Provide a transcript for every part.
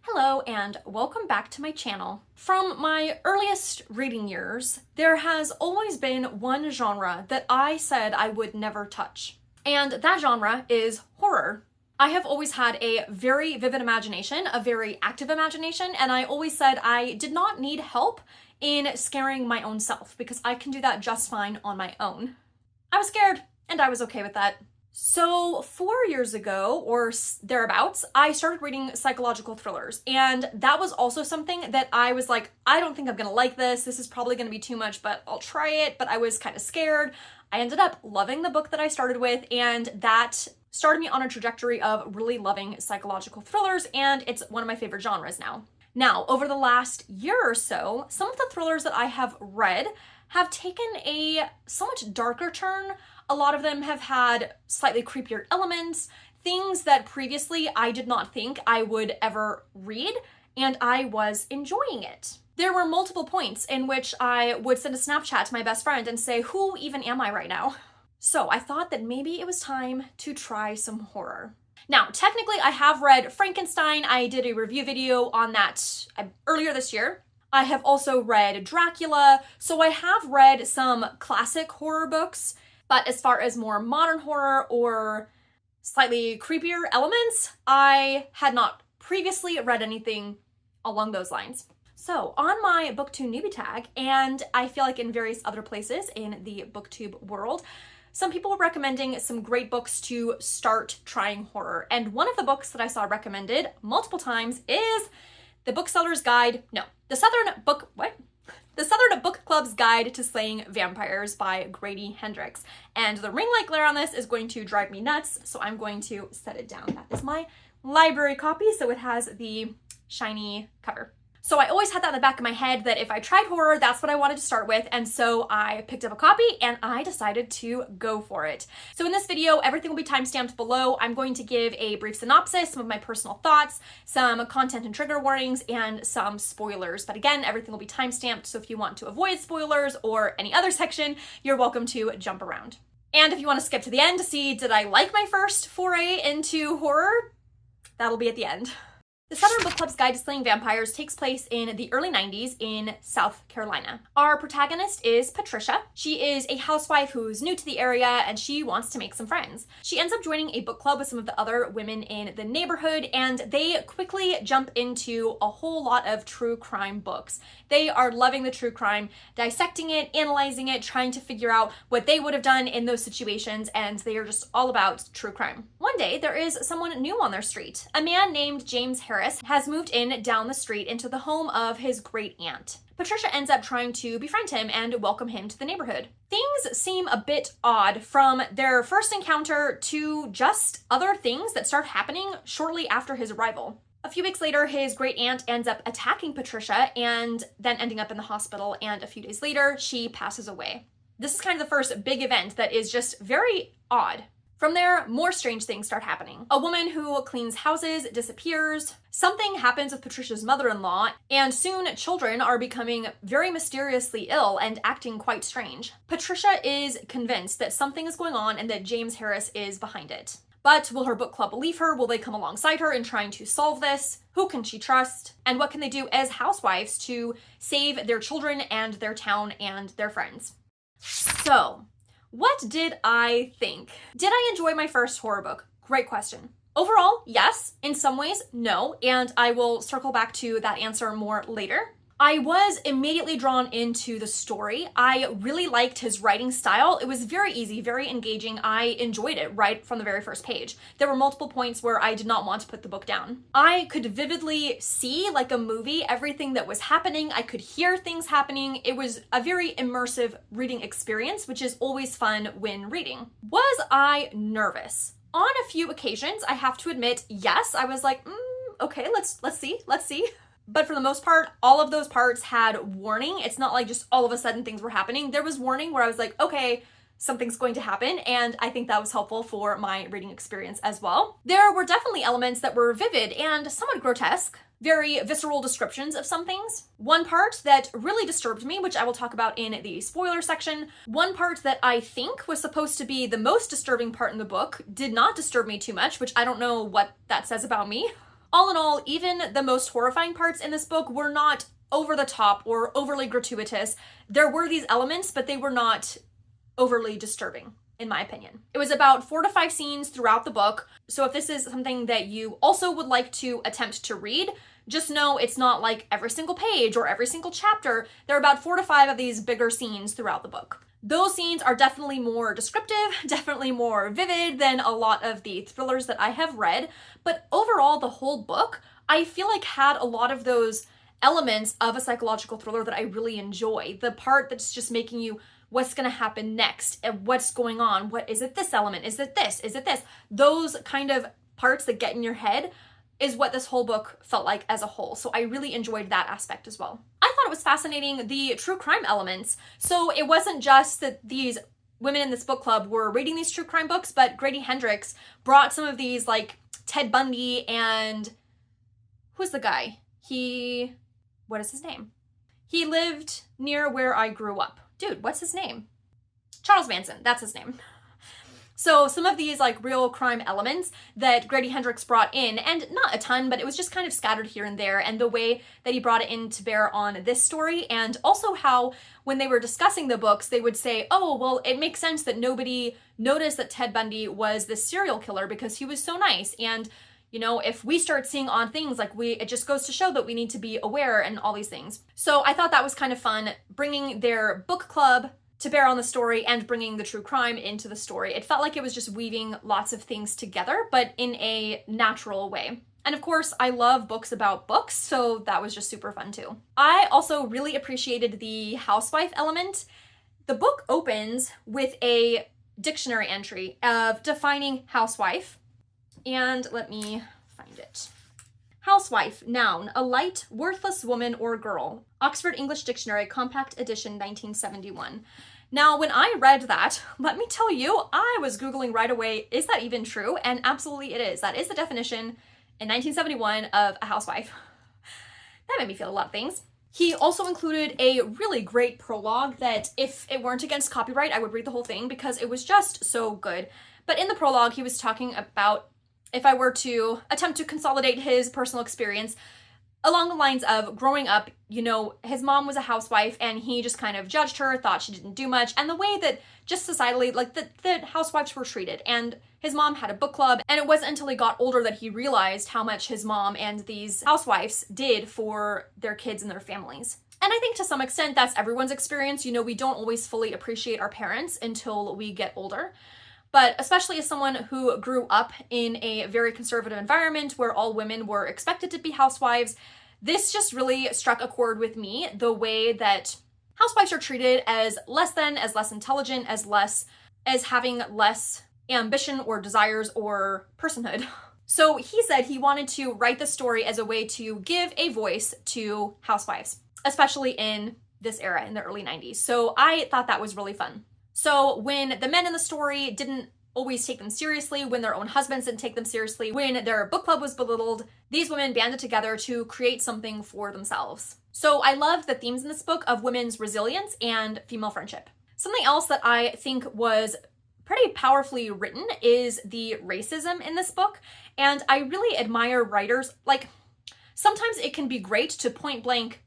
Hello and welcome back to my channel. From my earliest reading years, there has always been one genre that I said I would never touch. And that genre is horror. I have always had a very vivid imagination, a very active imagination, and I always said I did not need help in scaring my own self because I can do that just fine on my own. I was scared and I was okay with that. So 4 years ago or thereabouts, I started reading psychological thrillers. And that was also something that I was like, I don't think I'm gonna like this. This is probably gonna be too much, but I'll try it. But I was kind of scared. I ended up loving the book that I started with, and that started me on a trajectory of really loving psychological thrillers, and it's one of my favorite genres now. Now, over the last year or so, some of the thrillers that I have read have taken a somewhat darker turn. A lot of them have had slightly creepier elements, things that previously I did not think I would ever read, and I was enjoying it. There were multiple points in which I would send a Snapchat to my best friend and say, who even am I right now? So I thought that maybe it was time to try some horror. Now, technically I have read Frankenstein. I did a review video on that earlier this year. I have also read Dracula, so I have read some classic horror books. But as far as more modern horror or slightly creepier elements, I had not previously read anything along those lines. So on my BookTube newbie tag, and I feel like in various other places in the BookTube world, some people were recommending some great books to start trying horror. And one of the books that I saw recommended multiple times is The Southern Book Club's Guide to Slaying Vampires by Grady Hendrix. And the ring light glare on this is going to drive me nuts, so I'm going to set it down. That is my library copy, so it has the shiny cover. So I always had that in the back of my head that if I tried horror, that's what I wanted to start with, and so I picked up a copy and I decided to go for it. So in this video, everything will be timestamped below. I'm going to give a brief synopsis, some of my personal thoughts, some content and trigger warnings, and some spoilers. But again, everything will be timestamped, so if you want to avoid spoilers or any other section, you're welcome to jump around. And if you want to skip to the end to see, did I like my first foray into horror? That'll be at the end. The Southern Book Club's Guide to Slaying Vampires takes place in the early 90s in South Carolina. Our protagonist is Patricia. She is a housewife who's new to the area and she wants to make some friends. She ends up joining a book club with some of the other women in the neighborhood, and they quickly jump into a whole lot of true crime books. They are loving the true crime, dissecting it, analyzing it, trying to figure out what they would have done in those situations, and they are just all about true crime. One day, there is someone new on their street. A man named James Harris has moved in down the street into the home of his great aunt. Patricia ends up trying to befriend him and welcome him to the neighborhood. Things seem a bit odd from their first encounter to just other things that start happening shortly after his arrival. A few weeks later, his great aunt ends up attacking Patricia and then ending up in the hospital, and a few days later, she passes away. This is kind of the first big event that is just very odd. From there, more strange things start happening. A woman who cleans houses disappears. Something happens with Patricia's mother-in-law, and soon children are becoming very mysteriously ill and acting quite strange. Patricia is convinced that something is going on and that James Harris is behind it. But will her book club believe her? Will they come alongside her in trying to solve this? Who can she trust? And what can they do as housewives to save their children and their town and their friends? So, what did I think? Did I enjoy my first horror book? Great question. Overall, yes. In some ways, no. And I will circle back to that answer more later. I was immediately drawn into the story. I really liked his writing style. It was very easy, very engaging. I enjoyed it right from the very first page. There were multiple points where I did not want to put the book down. I could vividly see, like a movie, everything that was happening. I could hear things happening. It was a very immersive reading experience, which is always fun when reading. Was I nervous? On a few occasions, I have to admit, yes, I was like, okay, let's see. But for the most part, all of those parts had warning. It's not like just all of a sudden things were happening. There was warning where I was like, okay, something's going to happen, and I think that was helpful for my reading experience as well. There were definitely elements that were vivid and somewhat grotesque, very visceral descriptions of some things. One part that really disturbed me, which I will talk about in the spoiler section, one part that I think was supposed to be the most disturbing part in the book did not disturb me too much, which I don't know what that says about me. All in all, even the most horrifying parts in this book were not over the top or overly gratuitous. There were these elements, but they were not overly disturbing, in my opinion. It was about 4 to 5 scenes throughout the book. So if this is something that you also would like to attempt to read, just know it's not like every single page or every single chapter. There are about 4 to 5 of these bigger scenes throughout the book. Those scenes are definitely more descriptive, definitely more vivid than a lot of the thrillers that I have read. But overall, the whole book, I feel like had a lot of those elements of a psychological thriller that I really enjoy. The part that's just making you, what's going to happen next? And what's going on? What is it? This element? Is it this? Is it this? Those kind of parts that get in your head is what this whole book felt like as a whole. So I really enjoyed that aspect as well. I thought it was fascinating, the true crime elements. So it wasn't just that these women in this book club were reading these true crime books, but Grady Hendrix brought some of these, like Ted Bundy and who's the guy? What is his name? He lived near where I grew up. Dude, what's his name? Charles Manson, that's his name. So some of these like real crime elements that Grady Hendrix brought in, and not a ton, but it was just kind of scattered here and there, and the way that he brought it in to bear on this story, and also how when they were discussing the books, they would say, oh, well, it makes sense that nobody noticed that Ted Bundy was this serial killer because he was so nice. And, you know, if we start seeing odd things, like it just goes to show that we need to be aware and all these things. So I thought that was kind of fun, bringing their book club to bear on the story and bringing the true crime into the story. It felt like it was just weaving lots of things together, but in a natural way. And of course, I love books about books, so that was just super fun too. I also really appreciated the housewife element. The book opens with a dictionary entry of defining housewife, and let me find it. Housewife, noun, a light, worthless woman or girl. Oxford English Dictionary, Compact Edition, 1971. Now, when I read that, let me tell you, I was Googling right away, is that even true? And absolutely it is. That is the definition in 1971 of a housewife. That made me feel a lot of things. He also included a really great prologue that if it weren't against copyright, I would read the whole thing because it was just so good. But in the prologue, he was talking about, if I were to attempt to consolidate his personal experience, along the lines of growing up, you know, his mom was a housewife and he just kind of judged her, thought she didn't do much, and the way that just societally, like that housewives were treated. And his mom had a book club, and it wasn't until he got older that he realized how much his mom and these housewives did for their kids and their families. And I think to some extent that's everyone's experience. You know, we don't always fully appreciate our parents until we get older. But especially as someone who grew up in a very conservative environment where all women were expected to be housewives, this just really struck a chord with me, the way that housewives are treated as less intelligent, as having less ambition or desires or personhood. So he said he wanted to write the story as a way to give a voice to housewives, especially in this era in the early 90s. So I thought that was really fun. So when the men in the story didn't always take them seriously, when their own husbands didn't take them seriously, when their book club was belittled, these women banded together to create something for themselves. So I love the themes in this book of women's resilience and female friendship. Something else that I think was pretty powerfully written is the racism in this book. And I really admire writers, like sometimes it can be great to point blank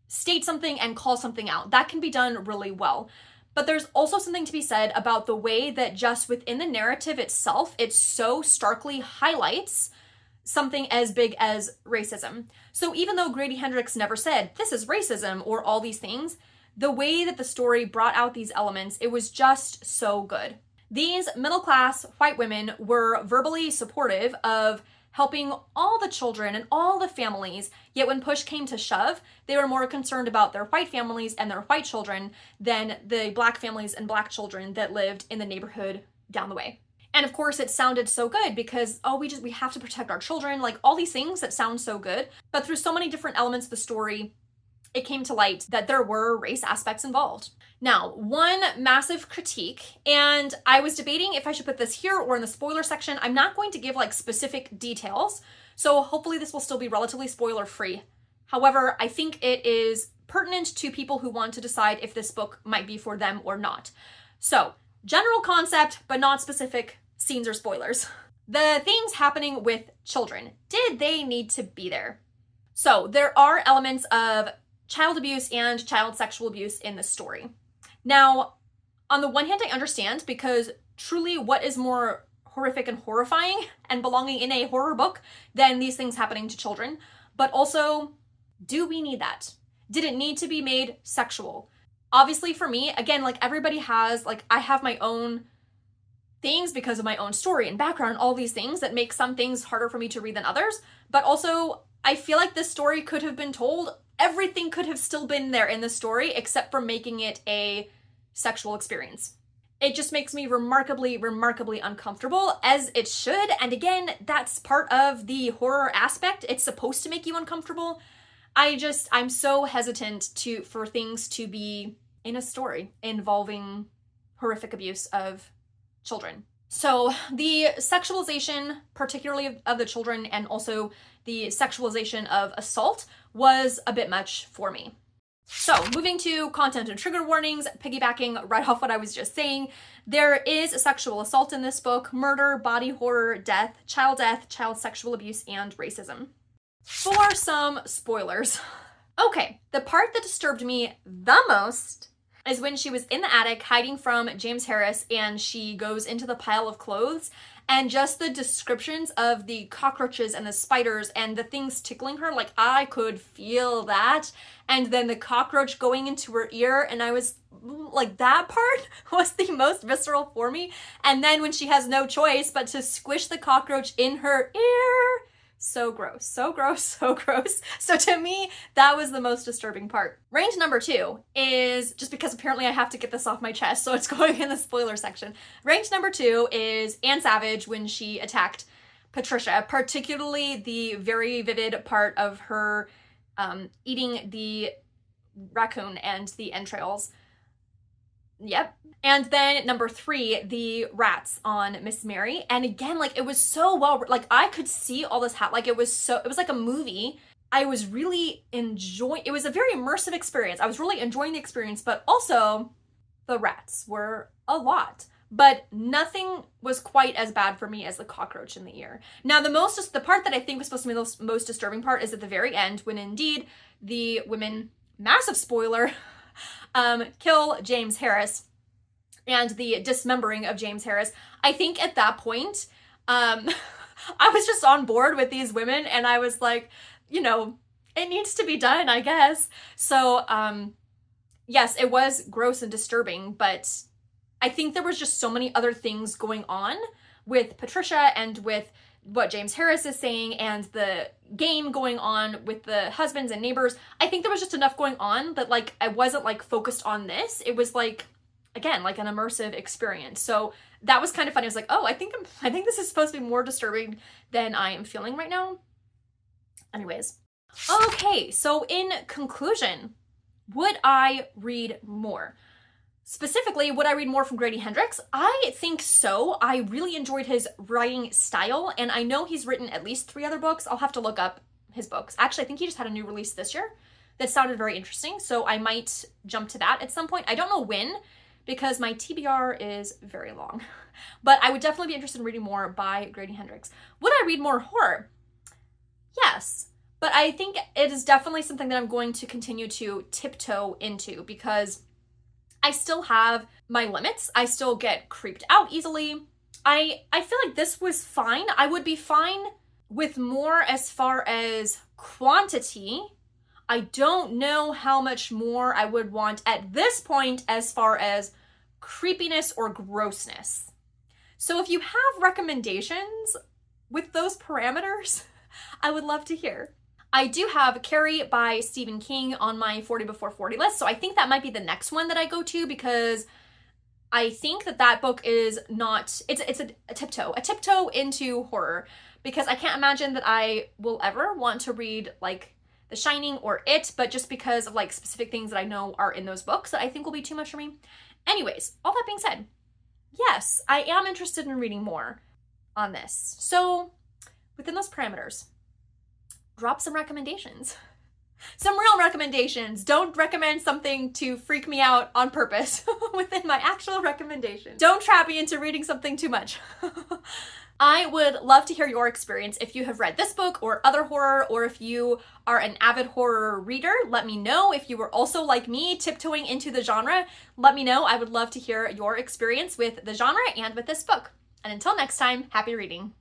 state something and call something out. That can be done really well. But there's also something to be said about the way that just within the narrative itself, it so starkly highlights something as big as racism. So even though Grady Hendrix never said, this is racism or all these things, the way that the story brought out these elements, it was just so good. These middle-class white women were verbally supportive of helping all the children and all the families, yet when push came to shove, they were more concerned about their white families and their white children than the black families and black children that lived in the neighborhood down the way. And of course, it sounded so good because, oh, we have to protect our children, like all these things that sound so good. But through so many different elements of the story, it came to light that there were race aspects involved. Now, one massive critique, and I was debating if I should put this here or in the spoiler section. I'm not going to give like specific details, so hopefully this will still be relatively spoiler free. However, I think it is pertinent to people who want to decide if this book might be for them or not. So, general concept, but not specific scenes or spoilers. The things happening with children, did they need to be there? So there are elements of child abuse and child sexual abuse in the story. Now, on the one hand, I understand, because truly what is more horrific and horrifying and belonging in a horror book than these things happening to children? But also, do we need that? Did it need to be made sexual? Obviously for me, again, like everybody has, like I have my own things because of my own story and background and all these things that make some things harder for me to read than others. But also, I feel like this story could have been told. Everything could have still been there in the story except for making it a sexual experience. It just makes me remarkably, remarkably uncomfortable, as it should. And again, that's part of the horror aspect. It's supposed to make you uncomfortable. I'm so hesitant for things to be in a story involving horrific abuse of children. So the sexualization, particularly of the children, and also the sexualization of assault was a bit much for me. So moving to content and trigger warnings, piggybacking right off what I was just saying, there is sexual assault in this book, murder, body horror, death, child sexual abuse, and racism. For some spoilers. Okay, the part that disturbed me the most is when she was in the attic hiding from James Harris and she goes into the pile of clothes, and just the descriptions of the cockroaches and the spiders and the things tickling her, like I could feel that. And then the cockroach going into her ear, and I was like, that part was the most visceral for me. And then when she has no choice but to squish the cockroach in her ear, so gross, so gross, so gross. So to me, that was the most disturbing part. Range number 2 is, just because apparently I have to get this off my chest, so it's going in the spoiler section. Range number 2 is Anne Savage when she attacked Patricia, particularly the very vivid part of her eating the raccoon and the entrails. Yep. And then number 3, the rats on Miss Mary. And again, like it was so well, like I could see all this like it was like a movie. I was really enjoying, it was a very immersive experience. I was really enjoying the experience, but also the rats were a lot. But nothing was quite as bad for me as the cockroach in the ear. Now the part that I think was supposed to be the most disturbing part is at the very end, when indeed the women, massive spoiler, kill James Harris and the dismembering of James Harris. I think at that point, I was just on board with these women, and I was like, you know, it needs to be done, I guess. So, yes, it was gross and disturbing, but I think there was just so many other things going on with Patricia and with what James Harris is saying and the game going on with the husbands and neighbors. I think there was just enough going on that like I wasn't like focused on this. It was like, again, like an immersive experience. So that was kind of funny. I was like, oh, I think this is supposed to be more disturbing than I am feeling right now. Anyways. Okay, so in conclusion, would I read more? Specifically, would I read more from Grady Hendrix? I think so. I really enjoyed his writing style, and I know he's written at least 3 other books. I'll have to look up his books. Actually, I think he just had a new release this year that sounded very interesting, so I might jump to that at some point. I don't know when, because my TBR is very long. But I would definitely be interested in reading more by Grady Hendrix. Would I read more horror? Yes. But I think it is definitely something that I'm going to continue to tiptoe into, because I still have my limits. I still get creeped out easily. I feel like this was fine. I would be fine with more as far as quantity. I don't know how much more I would want at this point as far as creepiness or grossness. So if you have recommendations with those parameters, I would love to hear. I do have Carrie by Stephen King on my 40 before 40 list, so I think that might be the next one that I go to, because I think that book is not, it's a tiptoe into horror, because I can't imagine that I will ever want to read like The Shining or It, but just because of like specific things that I know are in those books that I think will be too much for me. Anyways, all that being said, yes, I am interested in reading more on this. So within those parameters, drop some recommendations. Some real recommendations. Don't recommend something to freak me out on purpose within my actual recommendations. Don't trap me into reading something too much. I would love to hear your experience if you have read this book or other horror, or if you are an avid horror reader. Let me know. If you were also like me, tiptoeing into the genre, let me know. I would love to hear your experience with the genre and with this book. And until next time, happy reading.